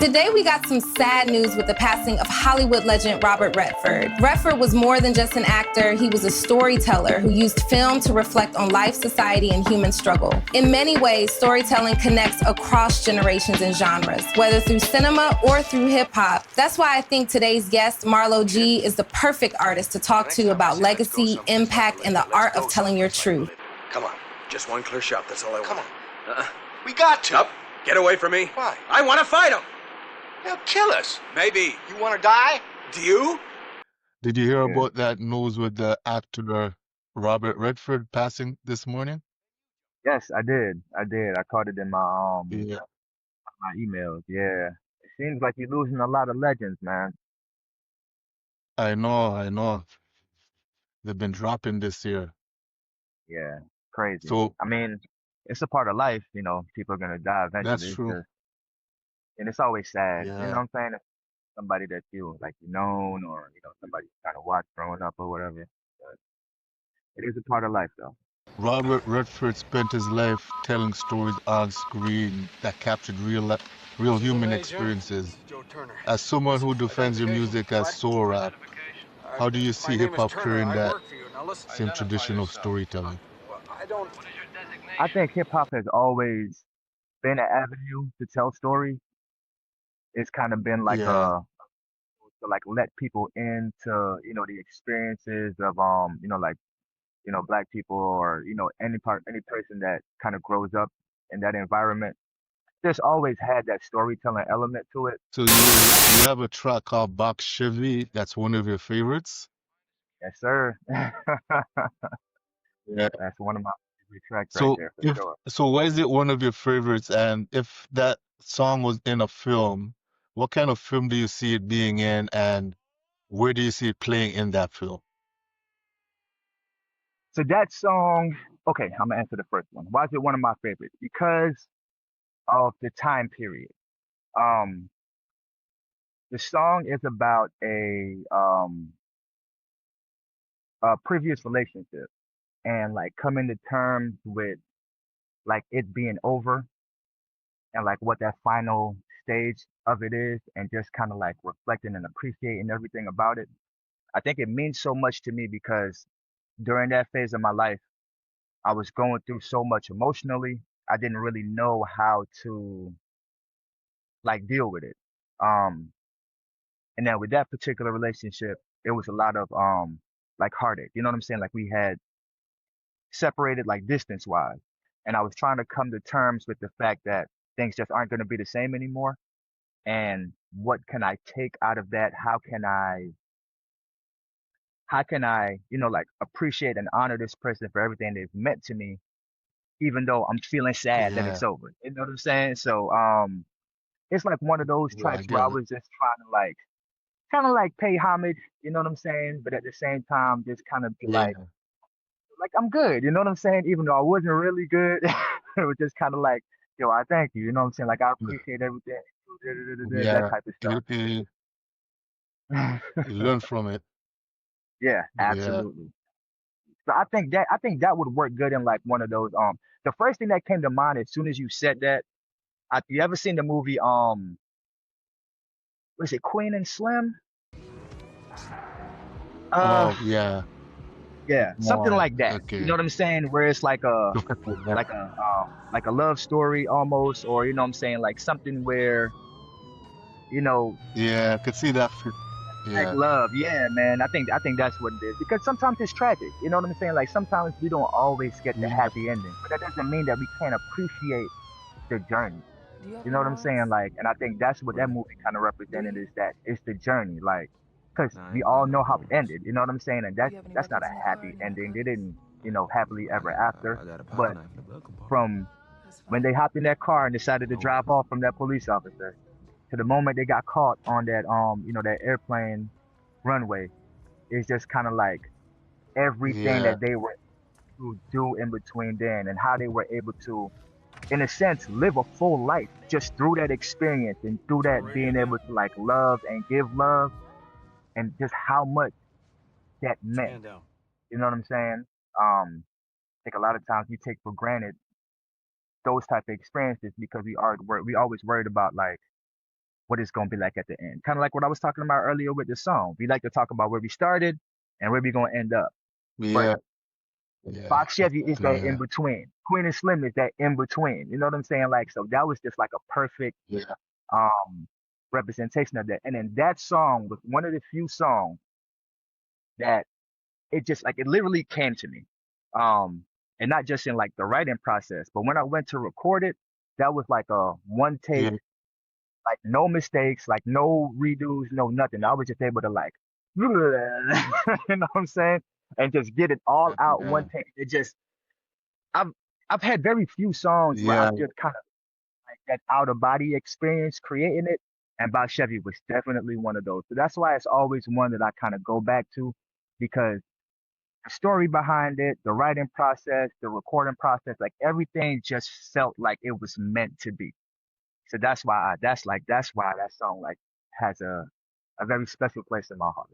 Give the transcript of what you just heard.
Today we got some sad news with the passing of Hollywood legend Robert Redford. Redford was more than just an actor, he was a storyteller who used film to reflect on life, society, and human struggle. In many ways, storytelling connects across generations and genres, whether through cinema or through hip-hop. That's why I think today's guest, Marlo G, is the perfect artist to talk to about legacy, impact, and the art of telling your truth. Come on, just one clear shot, that's all I want. Come on. We got to. Nope, get away from me. Why? I want to fight him. They'll kill us. Maybe. You want to die? Do you? Did you hear about that news with the actor Robert Redford passing this morning? Yes, I did. I caught it in my Yeah, my emails. Yeah. It seems like you're losing a lot of legends, man. I know. They've been dropping this year. Yeah. Crazy. So I mean, it's a part of life, people are gonna die that's eventually. true. And it's always sad. You know Yeah. what I'm saying? If somebody that you like you known or, somebody you kinda watched growing up or whatever. But it is a part of life though. Robert Redford spent his life telling stories on screen that captured real human experiences. As someone who defends your music as soul rap, how do you see hip hop carrying that same tradition of storytelling? I think hip hop has always been an avenue to tell stories. It's kind of been like Yeah, to like let people into the experiences of like black people or any person that kind of grows up in that environment. There's always had that storytelling element to it. so you have a track called Box Chevy that's one of your favorites? Yes, sir. Yeah. That's one of my favorite tracks right So there for if sure. so, why is it one of your favorites? And if that song was in a film, what kind of film do you see it being in, and where do you see it playing in that film? So that song, okay, I'm gonna answer the first one. Why is it one of my favorites? Because of the time period. Um, the song is about a previous relationship and like coming to terms with like it being over and like what that final stage of it is and just kind of like reflecting and appreciating everything about it. I think it means so much to me because during that phase of my life, I was going through so much emotionally. I didn't really know how to like deal with it. Um, and then with that particular relationship, it was a lot of like heartache. You know what I'm saying? Like we had separated like distance wise. And I was trying to come to terms with the fact that things just aren't going to be the same anymore. And what can I take out of that? How can I, like appreciate and honor this person for everything they've meant to me, even though I'm feeling sad that Yeah, it's over. You know what I'm saying? So, it's like one of those yeah, I tracks where I get it. was just trying to like, kind of like pay homage, you know what I'm saying? But at the same time, just kind of be Yeah, like I'm good, you know what I'm saying? Even though I wasn't really good, it was just kind of like, yo, I thank you, you know what I'm saying? Like I appreciate everything, that yeah. type of You stuff. learn from it. Yeah, Yeah. absolutely. So I think that would work good in like one of those. The first thing that came to mind as soon as you said that, you ever seen the movie was it Queen and Slim? Uh, Oh, yeah. yeah, something Oh, like that. You know okay. what I'm saying? Where it's like a love story almost, or you know what I'm saying, like something where you know Yeah, I could see that. like Yeah, love. Yeah, man. I think that's what it is because sometimes it's tragic. You know what I'm saying? Like sometimes we don't always get the yeah, happy ending, but that doesn't mean that we can't appreciate the journey. You know what I'm saying? Like, and I think that's what that movie kind of represented is that it's the journey. Like, because we all know how it ended. You know what I'm saying? And that's not a happy ending. They didn't, happily ever after. But from when they hopped in that car and decided to drive off from that police officer to the moment they got caught on that that airplane runway, it's just kind of like everything yeah, that they were to do in between then and how they were able to in a sense, live a full life just through that experience and through that being able to like love and give love and just how much that meant. You know what I'm saying? I think a lot of times we take for granted those type of experiences because we always worried about like what it's gonna be like at the end. Kind of like what I was talking about earlier with the song. We like to talk about where we started and where we gonna end up. But Yeah, yeah, Fox Chevy is that in yeah, between. Queen and Slim is that in between. You know what I'm saying? Like, so that was just like a perfect yeah, um representation of that. And then that song was one of the few songs that it just like it literally came to me. Um and not just in like the writing process, but when I went to record it, that was like a one take, yeah, like no mistakes, like no redos, no nothing. I was just able to like you know what I'm saying? And just get it all out yeah, one take. It just I've I've had very few songs where yeah, I've just kind of like that out of body experience creating it. And Bob Chevy was definitely one of those. So that's why it's always one that I kind of go back to because the story behind it, the writing process, the recording process, like everything just felt like it was meant to be. So that's why that's why that song like has a very special place in my heart.